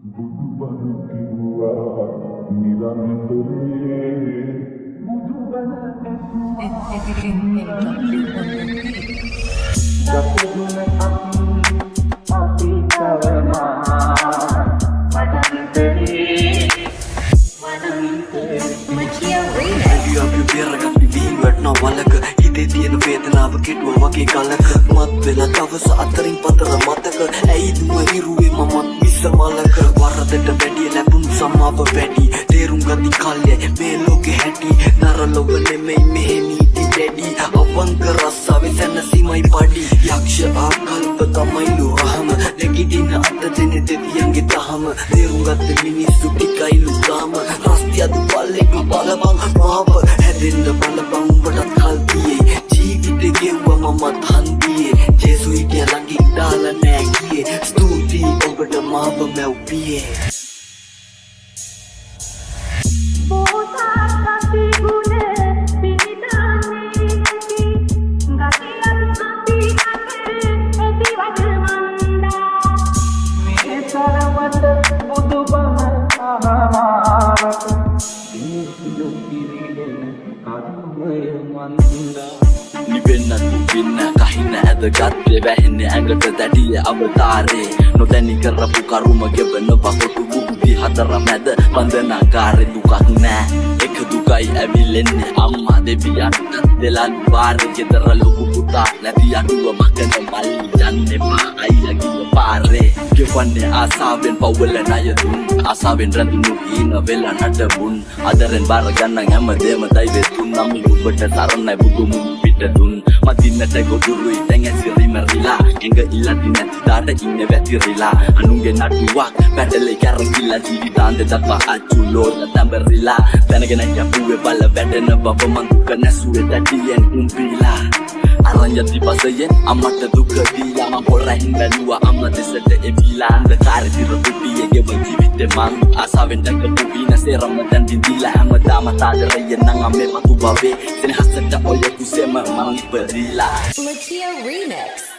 බුදුබණ කිව්වා නිරන්තරේ බුදුබණ ගතුන අපි කරනා වදන්තරේ Makia Remix. අපි පෙරගත් විවින් වටන වලක හිතේ තියෙන වේදනාව කෙටුව වගේ කලක මත් වෙලා දවස අතරින් පතර මතක ඇයි දුම හිරුවේ මමත් විසමලක වරදට වැඩි ලැබුණු සමාව වැඩි තේරුම් ගති කල්ය මේ ලෝකෙ හැටි නරලොව නෙමෙයි මෙහෙ නීති වැඩි අවංක රස්සාවේ සැනසීමයි පඩි යක්ෂ ආකල්ප තමයි ලෝහම නැගිටින අත දෙන දෙවියන්ගේ තහම තේරුම් ගත්ත මිනිස්සු ටිකයි ලුකාම රස්තියද පල්ලෙක බලපං මාව හැදෙන්න බලපං උඹටත් කල් තියේ ජීවිතේ ගෙව්වා මමත් හන්දියේ ජේසු හිටිය ළඟින් දාලා නෑ ගියේ ස්තුතියි ඔබට මාව මැව්පියේ Nibenna kahina ඇදගත්තේ වැහෙන්නේ ඇඟට දැඩිය අවතාරේ නොදැනි කරපු කරුම ගෙවන වකොටු බුද්ධි හතර මැද වන්දනාකාරේ දුකක් නෑ එක දුකයි ඇවිලෙන්නේ අම්මා දෙවියන්ට දෙලන් වාරේ ගෙදර ලොකු පුතා නැති අඩුව මකන මල්ලි යන්නේ මා අයියාගේ පාරේ ගෙවන්නේ ආසාවෙන් පවුල ණය දුන් ආසාවෙන් රැඳුණු ඊන වෙලා නටබුන් අදරෙන් බාර ගන්න හැමදේම දෛවේ තුන් නම් ඔබට තරණයි බුදුමු පිට දුන් මදින්නට ගොදුරුයි දැන් ඇසිරීම රිලා එංග ඉල්ලති නැති දාට ඉන්නේ වැතිරිලා අනුන්ගේ නටුවක් පැටලේ කැරකිලා ජීවිතාන්ත දක්වා අචුලෝල තඹරිලා දැනගෙන යපුවේ බල වැඩෙන බව මං දුක නැසුවේ දැඩියෙන් උම්පිලා අරන් යති පසයෙන් අම්මට දුක දීලා මං පොරහින් බැලුවා අම්මා දෙසට එවිලා අන්ධකාරේ දිර පිටියේ ගෙව ජීවිතේ මං ආසාවෙන් දැකපු විනාසේ රමදන් දිලා හැමදාම තාදරය නම් අම්මේ මතු බවේ සෙනහසට ඔය කුසෙම මං ඉපදිලා Makia Remix.